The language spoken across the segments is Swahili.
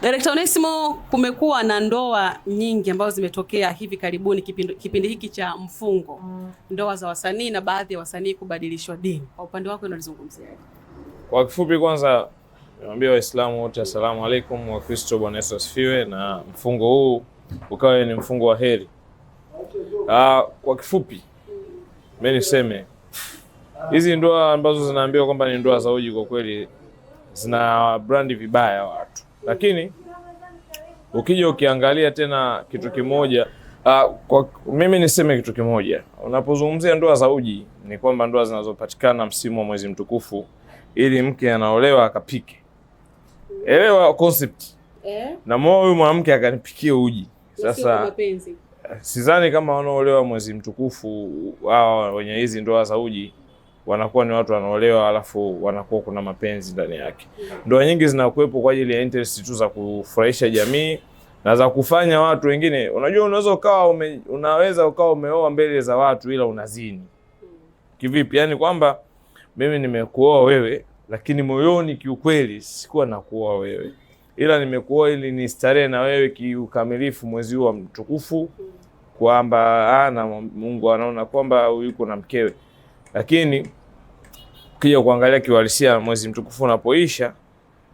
Director Onesmo, kumekuwa na ndoa nyingi ambazo zimetokea hivi karibuni kipindi hiki cha mfungo. Ndoa za wasanii na baadhi ya wasanii kubadilishwa dini. Kwa upande wako unalizungumzia? Kwa kifupi, kwanza niwaambie Waislamu wote asalamu alaykum, wa Kristo Bwana Yesu asifiwe, na mfungo huu ukawe ni mfungo wa heri. Kwa kifupi mimi niseme hizi ndoa ambazo zinaambiwa kwamba ni ndoa za uji, kwa kweli zina brandi vibaya watu. Lakini ukija ukiangalia tena kitu kimoja, kwa mimi niseme kitu kimoja, unapozungumzia ndoa za uji ni kwamba ndoa zinazopatikana msimu wa mwezi mtukufu ili mke anaolewa akapike. Elewa concept. Na huyu mwanamke akanipikie uji. Sasa sidhani kama wanaolewa mwezi mtukufu wao wenye hizi ndoa za uji wanakuwa ni watu wanaolewa alafu wanakuwa kuna mapenzi ndani yake. Ndoa nyingi zinakuwepo kwa ajili ya interest tu za kufurahisha jamii na za kufanya watu wengine. Unajua unaweza ukawa umeoa mbele za watu ila unazini. Kivipi? Yani kwamba mimi nimekuoa wewe lakini moyoni kiukweli sikuwa nakuoa wewe, ila nimekuoa ili ni starehe na wewe kiukamilifu mwezi wa mtukufu, kwamba na Mungu anaona kwamba yuko na mkewe. Lakini ukija kuangalia kiuhalisia mwezi mtukufu unapoisha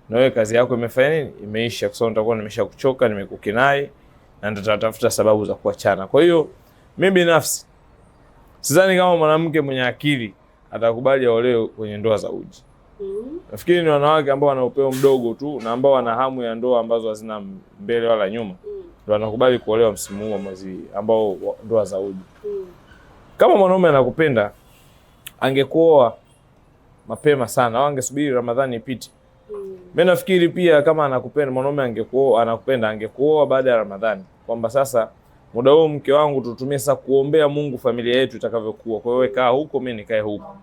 na wewe kazi yako imefanya nini? Imeisha, kwa sababu nitakuwa nimeshakuchoka, nimekukinai na nitatafuta sababu za kuachana. Kwa hiyo mimi binafsi sidhani kama mwanamke mwenye akili atakubali aolewe kwenye ndoa za uji. Nafikiri ni wanawake ambao wana upeo mdogo tu na ambao wana hamu ya ndoa ambazo hazina mbele wala nyuma ndio wanakubali kuolewa msimu huu wa mwezi ambao ndoa za uji. Kama mwanaume anakupenda angekuoa mapema sana au angesubiri Ramadhani ipite. Mimi nafikiri pia kama anakupenda mwanaume angekuoa baada ya Ramadhani, kwamba sasa muda huu mke wangu tutumie sasa kuombea Mungu familia yetu itakavyokuwa. Kwa hiyo kaa huko, mimi nikae huko.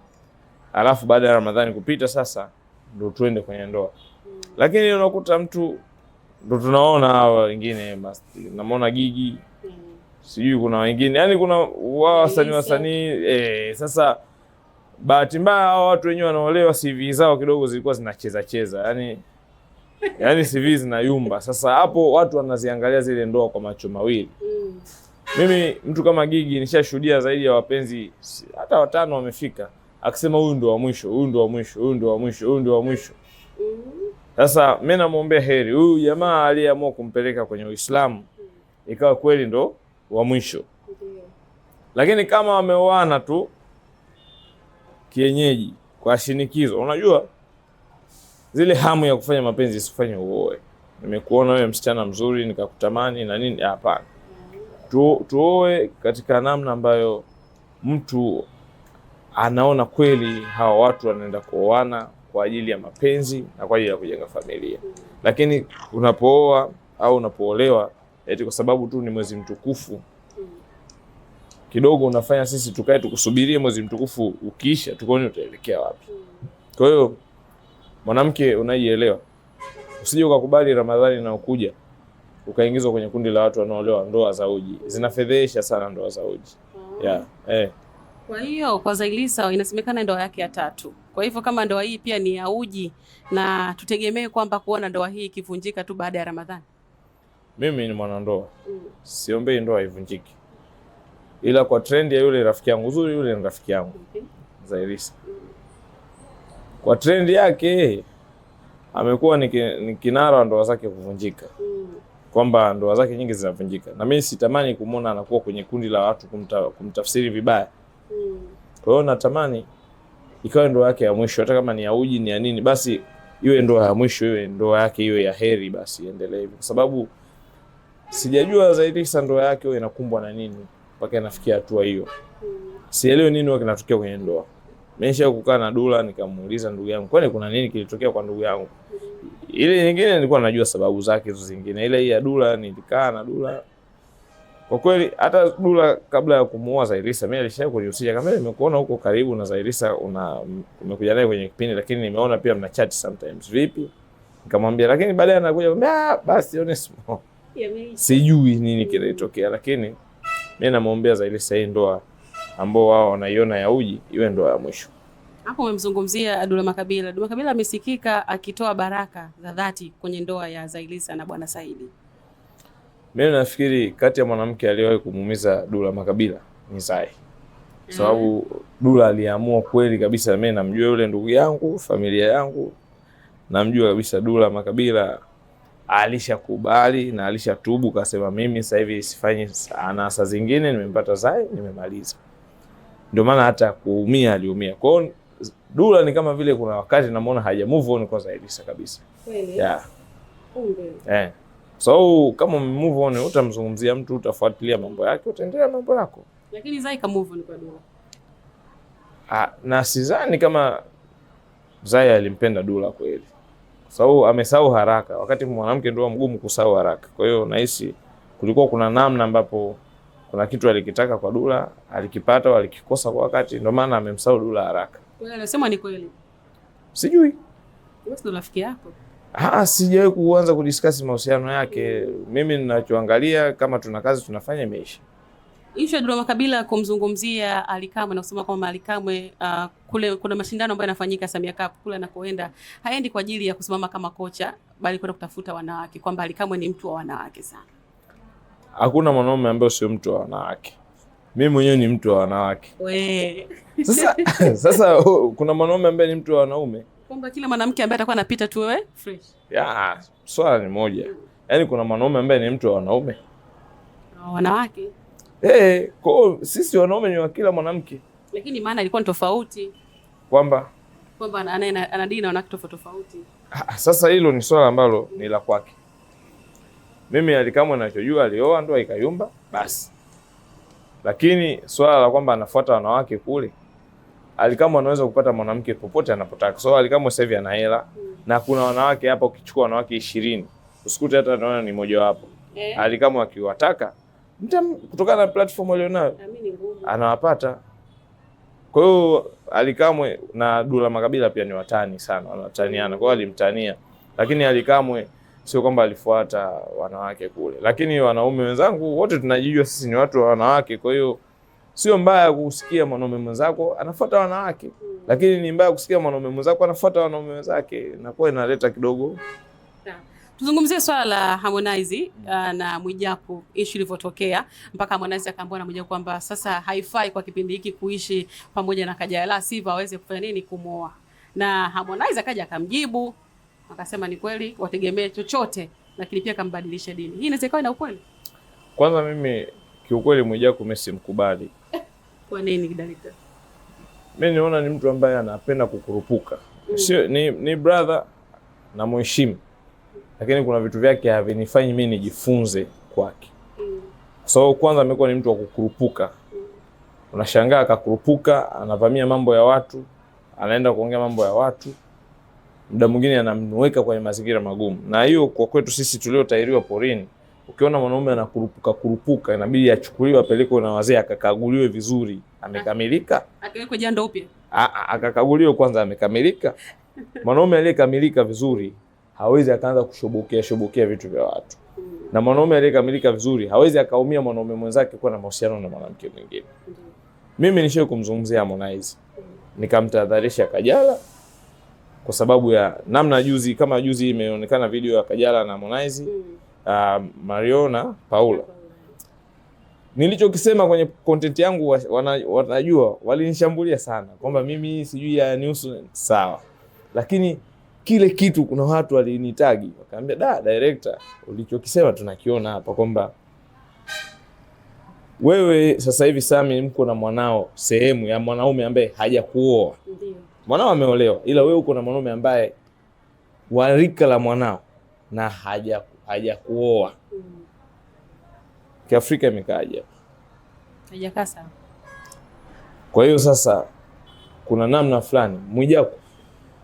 Alafu baada ya Ramadhani kupita sasa ndio tuende kwenye ndoa. Lakini unakuta mtu ndio tunaona hawa wengine, namuona Gigi. Sijui kuna wengine. Yaani kuna wasanii sasa bahati mbaya hao watu wenyewe wanaolewa CV zao kidogo zilikuwa zinacheza. Yaani CV zinayumba. Sasa hapo watu wanaziangalia zile ndoa kwa macho mawili. Mimi mtu kama Gigi nishashuhudia zaidi ya wapenzi hata 5 wamefika akisema huyu ndo wa mwisho, huyu ndo wa mwisho, huyu ndo wa mwisho, huyu ndo wa mwisho. Sasa mimi namuombea heri huyu jamaa aliyeamua kumpeleka kwenye Uislamu ikawa kweli ndo wa mwisho. Lakini kama wameoana tu kienyeji kwa shinikizo, unajua zile hamu ya kufanya mapenzi isifanye uoe. Nimekuona wewe msichana mzuri nikakutamani na nini, hapana. Tuoe katika namna ambayo mtu anaona kweli hawa watu wanaenda kuoana kwa ajili ya mapenzi na kwa ajili ya kujenga familia. Lakini unapooa au unapoolewa eti kwa sababu tu ni mwezi mtukufu, kidogo unafanya sisi tukae tukusubirie mwezi mtukufu ukiisha tuone utaelekea wapi. Kwa hiyo mwanamke unajielewa, usije ukakubali Ramadhani na ukuja ukaingizwa kwenye kundi la watu wanaolewa ndoa za uji. Zinafedhesha sana ndoa za uji. Kwa hiyo kwa Zailisa inasemekana ndoa yake ya 3. Kwa hivyo kama ndoa hii pia ni ya uji, na tutegemee kwamba kuona ndoa hii ikivunjika tu baada ya Ramadhani. Mimi ni mwanandoa. Siombei ndoa ivunjike. Ila kwa trend ya yule rafiki yangu uzuri, yule ni rafiki yangu. Zailisa. Kwa trend yake amekuwa ni kinara wa ndoa zake kuvunjika. Kwamba ndoa zake nyingi zinavunjika. Na mimi sitamani kumuona anakuwa kwenye kundi la watu kumtafsiri vibaya. Kwa hiyo natamani ikawe ndoa yake ya mwisho, hata kama ni ya uji ni ya nini, basi iwe ndoa ya mwisho, iwe ndoa yake iwe ya heri, basi endelee hivyo. Kwa sababu sijajua zaidi sana ndoa yake inakumbwa na nini mpaka inafikia hatua hiyo. Sielewi nini wake kinatokea kwenye ndoa. Nimesha kukaa na Dula nikamuuliza ndugu yangu, kwani kuna nini kilitokea kwa ndugu yangu? Ile nyingine nilikuwa najua sababu zake hizo zingine. Ile hii ya Dula nilikaa na Dula. Kwa kweli hata Dula kabla ya kumuoa Zailisa mimi alishawahi kunihusisha, kama nimekuona huko karibu na Zailisa umekuja naye kwenye kipindi, lakini nimeona pia mna chat sometimes. Vipi? Nikamwambia, lakini baadaye anakuja basi Onesmo. Sijui nini kilitokea, lakini mimi namuombea Zailisa hii ndoa ambao wao wanaiona ya uji iwe ndoa ya mwisho. Hapo umemzungumzia Dula Makabila. Dula Makabila amesikika akitoa baraka za dhati kwenye ndoa ya Zailisa na Bwana Saidi. Mimi nafikiri kati ya mwanamke aliyewahi kumuumiza Dula Makabila ni Zai. Sababu Dula aliamua kweli kabisa, mimi namjua yule ndugu yangu, familia yangu. Namjua kabisa Dula Makabila alishakubali na alishatubu, kasema mimi sasa hivi sifanyi anasa zingine, nimempata Zai, nimemaliza. Ndio maana hata kuumia aliumia. Kwa hiyo Dula ni kama vile kuna wakati namuona haja move on kwa Zailisa kabisa. Kweli? Yeah. Kumbe. So kama move on utamzungumzia mtu, utafuatilia mambo yake, utaendelea mambo yako. Lakini Zai ka move on kwa Dula. Na sidhani kama Zai alimpenda Dula kweli. Kwa sababu amesahau haraka. Wakati mwanamke ndio mgumu kusahau haraka. Kwa hiyo nahisi kulikuwa kuna namna ambapo kuna kitu alikitaka kwa Dula, alikipata au alikikosa kwa wakati, ndio maana amemsahau Dula haraka. Kwa hiyo anasema ni kweli. Sijui. Wewe ndio rafiki yako. Sijawahi kuanza kudiscuss mahusiano yake. Mimi ninachoangalia kama tuna kazi tunafanya imeisha. Issue ya Dula Makabila kumzungumzia Ally Kamwe na kusema kwamba Ally Kamwe kule kuna mashindano ambayo yanafanyika Samia Cup kule anakoenda haendi kwa ajili ya kusimama kama kocha bali kwenda kutafuta wanawake, kwamba Ally Kamwe ni mtu wa wanawake sana. Hakuna mwanaume ambaye sio mtu wa wanawake. Mimi mwenyewe ni mtu wa wanawake. Sasa kuna mwanaume ambaye ni mtu wa wanaume. Kwamba kila mwanamke ambaye atakuwa anapita tu wewe fresh. Swala ni moja. Yaani kuna mwanaume ambaye ni mtu wa wanaume. Wanawake. Kwa sisi wanaume ni wa kila mwanamke. Lakini maana ilikuwa ni tofauti. Kwamba anadini na wanawake tofauti. Sasa hilo ni swala ambalo ni la kwake. Mimi Ally Kamwe ninachojua alioa ndoa ikayumba basi. Lakini swala la kwamba anafuata wanawake kule, Ally Kamwe anaweza kupata mwanamke popote anapotaka. So Ally Kamwe sasa hivi ana hela na kuna wanawake hapa, ukichukua wanawake 20 usikute hata naona ni mmoja wapo. Ally Kamwe akiwataka kutokana na platform alionayo anawapata. Kwa hiyo Ally Kamwe na Dula Makabila pia ni watani sana, wanataniana. Kwa hiyo alimtania, lakini Ally Kamwe sio kwamba alifuata wanawake kule. Lakini wanaume wenzangu wote tunajijua sisi ni watu wa wanawake. Kwa hiyo sio mbaya kusikia mwanaume mwenzako anafuata wanawake. Lakini ni mbaya kusikia mwanaume mwenzako anafuata wanaume wenzake. Inakuwa inaleta kidogo. Tuzungumzie swala la Harmonize na Mwijaku, issue ilivyotokea mpaka Harmonize akaambiwa na Mwijaku kwamba sasa haifai kwa kipindi hiki kuishi pamoja na Kajala, sivyo aweze kufanya nini, kumuoa. Na Harmonize akaja akamjibu, akasema ni kweli wategemee chochote, lakini pia kambadilisha dini. Hii inawezekana na ukweli? Kwanza mimi kiukweli Mwijaku mimi simkubali. Kwa nini Dalita? Mimi naona ni mtu ambaye anapenda kukurupuka. Sio ni brother na mheshimu. Lakini kuna vitu vyake havinifanyi mimi nijifunze kwake. So kwanza amekuwa ni mtu wa kukurupuka. Unashangaa akakurupuka, anavamia mambo ya watu, anaenda kuongea mambo ya watu. Muda mwingine anamweka kwenye mazingira magumu. Na hiyo kwa kwetu sisi tuliotairiwa porini, ukiona mwanaume anakurupuka inabidi achukuliwe apelekwe na wazee akakaguliwe vizuri, amekamilika. Akawekwe jando upya. Akakaguliwe kwanza amekamilika. Mwanaume aliyekamilika vizuri hawezi akaanza kushobokea vitu vya watu. Na mwanaume aliyekamilika vizuri hawezi akaumia mwanaume mwenzake kuwa na mahusiano na mwanamke mwingine. Mimi nishaye kumzungumzia Harmonize. Nikamtahadharisha Kajala kwa sababu ya namna juzi imeonekana video ya Kajala na Harmonize, Mario na Paula. Nilichokisema kwenye content yangu wanajua, walinishambulia sana kwamba mimi sijui ya news sawa. Lakini kile kitu kuna watu walinitagi wakaambia director ulichokisema tunakiona hapa kwamba wewe sasa hivi Sami mko na mwanao sehemu ya mwanaume ambaye hajakuoa. Ndio. Mwanao ameolewa ila wewe uko na mwanaume ambaye warika la mwanao na hajakuoa. Kiafrika imekaaje? Haijakaa sawa. Kwa hiyo sasa kuna namna fulani Mwijaku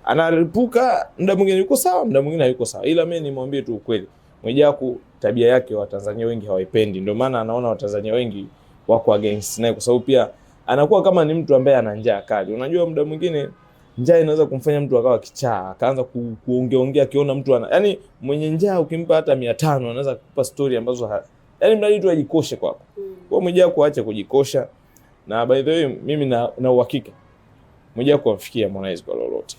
anaripuka, muda mwingine yuko sawa, muda mwingine hayuko sawa. Ila mimi nimwambie tu ukweli. Mwijaku tabia yake Watanzania wengi hawaipendi. Ndio maana anaona Watanzania wengi wako against naye, kwa sababu pia anakuwa kama ni mtu ambaye ana njaa kali. Unajua muda mwingine njaa inaweza kumfanya mtu akawa kichaa, akaanza kuongea akiona mtu yaani mwenye njaa ukimpa hata 500 anaweza kukupa story ambazo yaani mradi tu ajikoshe kwako. Kwa Mwijaku aache kujikosha. Na by the way mimi na uhakika Mwijaku amfikia Harmonize kwa lolote.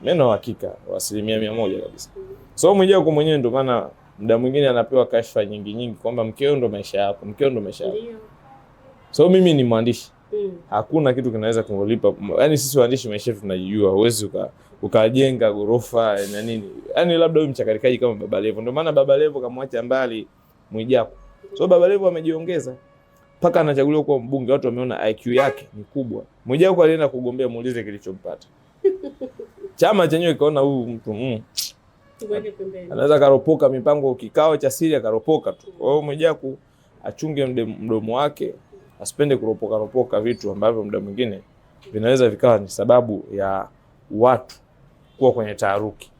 Mimi na uhakika wa 100% kabisa. So Mwijaku mwenyewe ndio maana muda mwingine anapewa kashfa nyingi kwamba mkeo ndo maisha yako, mkeo ndo maisha yako. So mimi ni mwandishi. Hakuna kitu kinaweza kunilipa. Yaani sisi waandishi maisha yetu tunajijua. Huwezi ukajenga ghorofa na nini. Yaani labda wewe mchakarikaji kama Baba Levo. Ndio maana Baba Levo kamwacha mbali Mwijaku. So Baba Levo amejiongeza mpaka anachaguliwa kuwa mbunge, watu wameona IQ yake ni kubwa. Mwijaku alienda kugombea, muulize kilichompata. Chama chenyewe kaona huyu mtu anaweza karopoka mipango, kikao cha siri akaropoka tu. Kwa hiyo Mwijaku achunge mdomo wake, asipende kuropoka vitu ambavyo muda mwingine vinaweza vikawa ni sababu ya watu kuwa kwenye taharuki.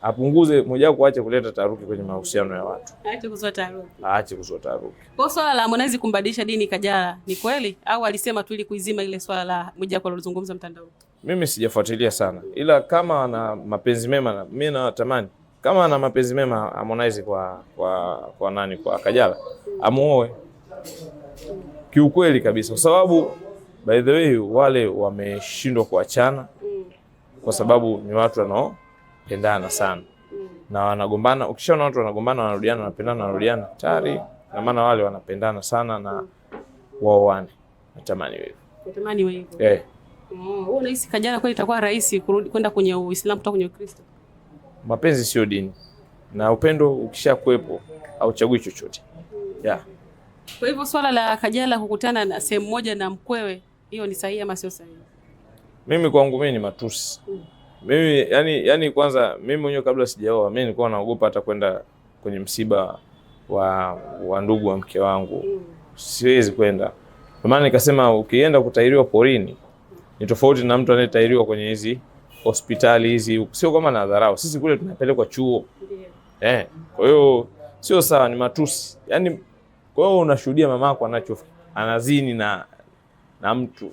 Apunguze, Mwijaku aache kuleta taharuki kwenye mahusiano ya watu. Aache kuzua taharuki. Kwa swala la Harmonize kumbadilisha dini Kajala ni kweli au alisema tu ili kuizima ile swala la Mwijaku alilozungumza mtandao? Mimi sijafuatilia sana. Ila kama ana mapenzi mema, mimi natamani kama ana mapenzi mema Harmonize kwa nani, kwa Kajala, amuoe. Kiukweli kabisa. Kwa sababu by the way wale wameshindwa kuachana kwa sababu ni watu wanaopendana sana. Na wanagombana, ukishaona watu wanagombana wanarudiana, wanapendana wanarudiana, tayari na maana wale wanapendana sana na waoane. Natamani wewe. Natamani wewe. Wewe unahisi Kajala kweli itakuwa rahisi kurudi kwenda kwenye Uislamu kutoka kwenye Ukristo? Mapenzi sio dini. Na upendo ukishakuepo hauchagui chochote. Kwa hivyo swala la Kajala kukutana na sehemu moja na mkwewe, hiyo ni sahihi ama sio sahihi? Mimi kwangu mimi ni matusi. Mimi yani kwanza mimi mwenyewe kabla sijaoa mimi nilikuwa naogopa hata kwenda kwenye msiba wa ndugu wa mke wangu. Siwezi kwenda. Kwa maana nikasema ukienda kutahiriwa porini ni tofauti na mtu anayetahiriwa kwenye hizi hospitali hizi. Sio kama na dharau. Sisi kule tunapelekwa chuo. Kwa hiyo sio sawa, ni matusi. Yaani kwa hiyo unashuhudia mamako anazini na mtu.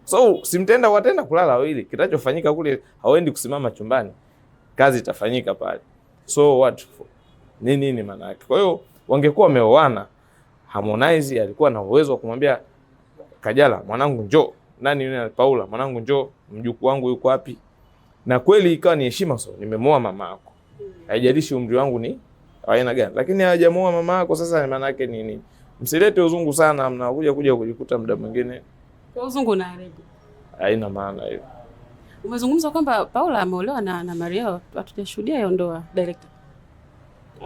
So simtenda watenda kulala wawili. Kitachofanyika kule hawendi kusimama chumbani. Kazi itafanyika pale. So what for? Nini maana yake? Kwa hiyo wangekuwa wameoana, Harmonize alikuwa na uwezo wa kumwambia Kajala, mwanangu njoo. Nani yule Paula, mwanangu njoo, mjukuu wangu yuko wapi? Na kweli ikawa ni heshima, so nimemoa mama yako. Haijalishi umri wangu ni aina gani, lakini hajamoa mama yako. Sasa maana yake nini? Msilete uzungu sana, mnakuja kujikuta muda mwingine kwa uzungu na haribu. Haina maana hiyo. Umezungumza kwamba Paula ameolewa na Mario, hatujashuhudia hiyo ndoa director.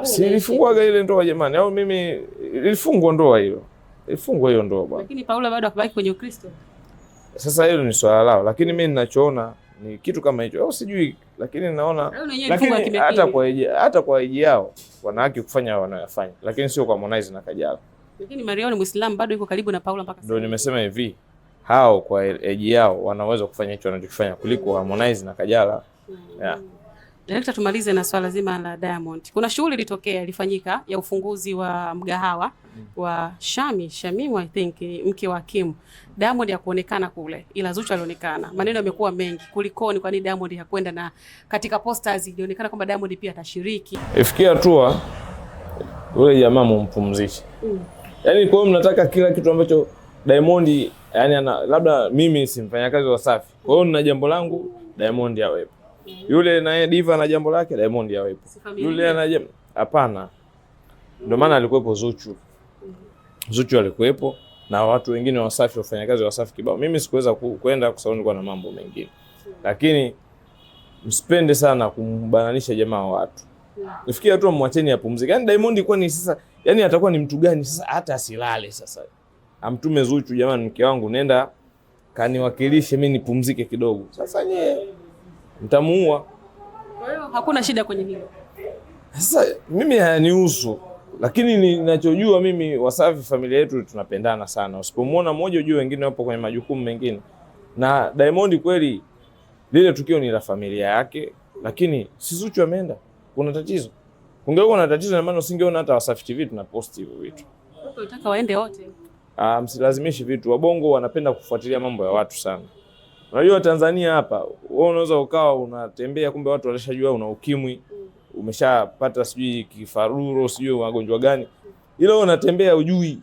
Si ilifungwa ile ndoa jamani, au mimi ilifungwa ndoa hiyo. Ilifungwa hiyo ndoa bwana. Lakini Paula bado akabaki kwenye Ukristo. Sasa hilo ni swala lao, lakini mimi ninachoona ni kitu kama hicho. Au sijui, lakini naona lakini hata kwa eji yao wana haki kufanya wanayofanya, lakini sio kwa Harmonize na Kajala. Lakini Mario ni Muislamu, bado yuko karibu na Paula mpaka sasa. Ndio nimesema hivi, hao kwa eji yao wanaweza kufanya hicho wanachokifanya kuliko Harmonize na Kajala. Director, tumalize na swala zima la Diamond. Kuna shughuli ilifanyika ya ufunguzi wa mgahawa wa Shamim I think mke wa Kim. Diamond hakuonekana kule, ila Zuchu alionekana. Maneno yamekuwa mengi. Kulikoni, kwa nini Diamond hakwenda? Na katika posters ilionekana kwamba Diamond pia atashiriki. Ifikia hatua yule jamaa mumpumzishe. Yaani kwa hiyo mnataka kila kitu ambacho Diamond yani labda mimi si mfanyakazi wa Wasafi. Kwa hiyo nina jambo langu, Diamond awepo. Yule naye Diva na jambo lake, Diamond awepo. Yule ana hapana. Ndio maana alikuwepo Zuchu. Zuchu alikuwepo na watu wengine wa Wasafi, wafanyakazi wa Wasafi kibao. Mimi sikuweza kwenda kwa sababu nilikuwa na mambo mengine. Lakini msipende sana kumbananisha jamaa wa watu. Nifikia tu mwacheni apumzike. Yaani Diamond kwa ni sasa, yaani atakuwa ni mtu gani sasa hata asilale sasa. Amtume Zuchu, jamani mke wangu nenda kaniwakilishe mimi nipumzike kidogo. Sasa nyie mtamuua. Kwa hiyo hakuna shida kwenye hilo. Sasa mimi hayanihusu, lakini ninachojua mimi Wasafi familia yetu tunapendana sana. Usipomuona mmoja ujue wengine wapo kwenye majukumu mengine. Na Diamond kweli lile tukio ni la familia yake, lakini si Zuchu ameenda. Kuna tatizo. Kungekuwa na tatizo na maana usingeona hata Wasafi TV tunapost hivyo vitu. Unataka waende wote? Msilazimishi vitu. Wabongo wanapenda kufuatilia mambo ya watu sana. Unajua Tanzania hapa, wewe unaweza ukawa unatembea kumbe watu walishajua una ukimwi, umeshapata sijui kifaruro, sijui magonjwa gani. Ile wewe unatembea hujui.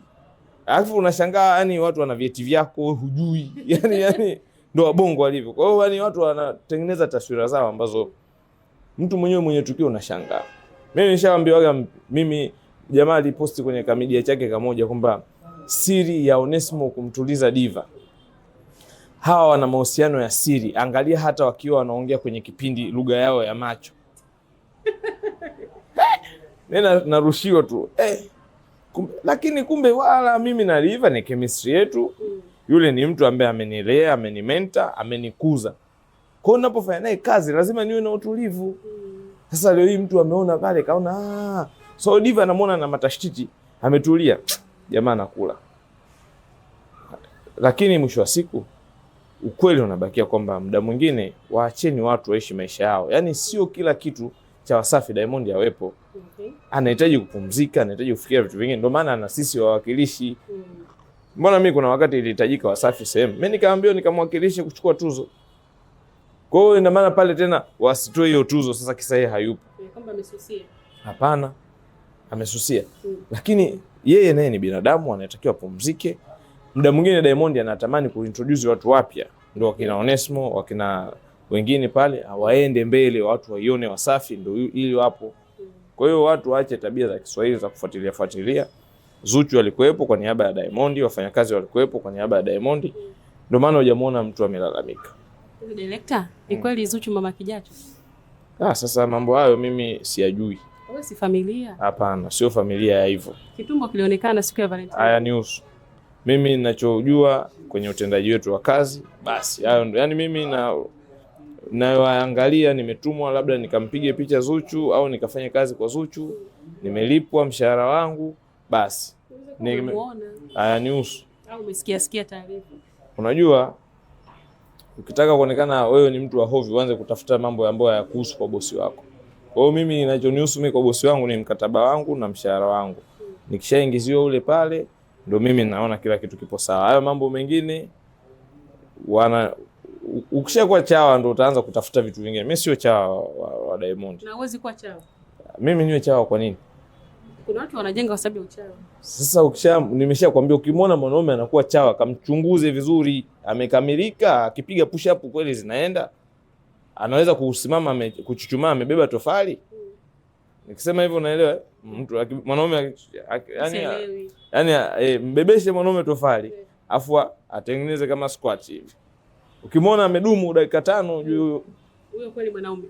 Alafu unashangaa yani watu wana vyeti vyako hujui. Yani ndio wabongo walivyo. Kwa hiyo yani watu wanatengeneza taswira zao ambazo mtu mwenyewe mwenye tukio unashangaa. Mimi nishawaambiwaga, mimi jamaa aliposti kwenye kamedia chake kamoja kwamba siri ya Onesmo kumtuliza Diva, hawa wana mahusiano ya siri, angalia hata wakiwa wanaongea kwenye kipindi lugha yao ya macho. Nena narushiwa tu lakini kumbe wala mimi na Diva ni chemistry yetu. Yule ni mtu ambaye amenilea, amenimenta, amenikuza. Kwa hiyo ninapofanya naye kazi lazima niwe na utulivu. Sasa leo hii mtu ameona pale kaona so Diva anamuona na matashtiti, ametulia, jamaa anakula. Lakini mwisho wa siku ukweli unabakia kwamba muda mwingine waacheni watu waishi maisha yao. Yaani sio kila kitu cha Wasafi Diamond yawepo. Anahitaji kupumzika, anahitaji kufikiria vitu vingine. Ndio maana na sisi wawakilishi. Mbona mimi kuna wakati ilihitajika Wasafi sehemu, mimi nikaambiwa nikamwakilishe kuchukua tuzo. Kwa hiyo ina maana pale tena wasitoe hiyo tuzo sasa kisa yeye hayupo. Kwamba amesusia. Hapana. Amesusia. Lakini yeye naye ni binadamu, anatakiwa pumzike. Muda mwingine Diamond anatamani kuintroduce watu wapya, ndio wakina Onesmo, wakina wengine pale waende mbele, watu waione Wasafi ndio ili wapo. Kwa hiyo watu waache tabia za Kiswahili za kufuatilia. Zuchu alikuwepo kwa niaba ya Diamond, wafanyakazi walikuwepo kwa niaba ya Diamond. Ndio maana hujamuona mtu amelalamika. Director, ni kweli Zuchu mama kijacho? Sasa mambo hayo mimi siyajui. Wewe si familia? Hapana, sio familia ya hivyo. Kitumbo kilionekana siku ya Valentine. Haya news. Mimi ninachojua kwenye utendaji wetu wa kazi, basi hayo ndio. Yaani mimi naangalia nimetumwa labda nikampige picha Zuchu au nikafanya kazi kwa Zuchu, nimelipwa mshahara wangu, basi. Haya news. Au umesikia taarifa? Unajua ukitaka kuonekana wewe ni mtu wa hovi, uanze kutafuta mambo ambayo hayakuhusu kwa bosi wako. Kwa hiyo mimi ninachonihusu mimi kwa bosi wangu ni mkataba wangu na mshahara wangu. Nikishaingiziwa ule pale ndio mimi naona kila kitu kipo sawa. Hayo mambo mengine ukishakuwa chawa ndio utaanza kutafuta vitu vingine. Mimi sio chawa wa Diamond. Na huwezi kuwa chawa. Mimi niwe chawa kwa nini? Kuna watu wanajenga kwa sababu ya uchawa. Sasa nimeshakwambia ukimwona mwanaume anakuwa chawa, kamchunguze vizuri, amekamilika, akipiga push up kweli zinaenda. Anaweza kusimama kuchuchumaa amebeba tofali. Nikisema hivyo unaelewa? Mtu mwanaume yani mbebeshe mwanaume tofali, afu atengeneze kama squat hivi. Ukimwona amedumu dakika 5 ujue huyo kweli mwanaume.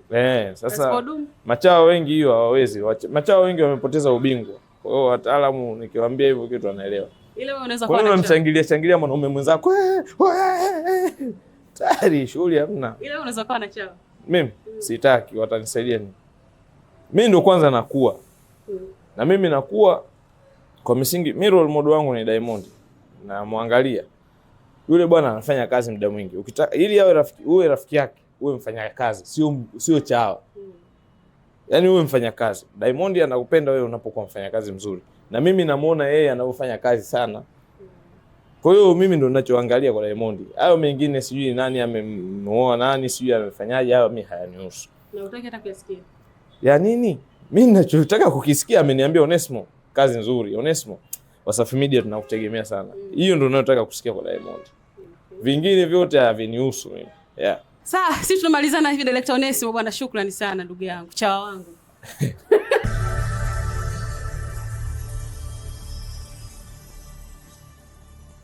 Sasa machawa wengi hiyo hawawezi. Machawa wengi wamepoteza ubingwa. Kwa hiyo wataalamu nikiwaambia hivyo kitu wanaelewa. Ile wewe unaweza kuwa unamshangilia mwanaume mwenzako. Tayari shughuli hamna. Ile wewe unaweza kuwa na chawa. Mimi sitaki, watanisaidia nini? Mimi ndo kwanza nakuwa. Na mimi nakuwa kwa misingi, mimi role model wangu ni Diamond. Na muangalia. Yule bwana anafanya kazi muda mwingi. Ukitaka ili uwe rafiki yake, uwe mfanya kazi, sio chawa. Yaani uwe mfanya kazi. Diamond anakupenda wewe unapokuwa mfanya kazi mzuri. Na mimi namuona yeye anapofanya kazi sana. Kwa hiyo mimi ndo ninachoangalia kwa Diamond. Hayo mengine sijui nani amemuoa nani, sijui amefanyaje, hayo mimi hayanihusu. Na utaki hata kusikia. Ya nini? Mimi ninachotaka kukisikia ameniambia Onesmo, kazi nzuri. Onesmo, Wasafi Media tunakutegemea sana. Hiyo ndo ninayotaka kusikia kwa Diamond. Vingine vyote havinihusu mimi. Sasa sisi tunamalizana hivi Director Onesmo bwana, shukrani sana ndugu yangu. Chawa wangu.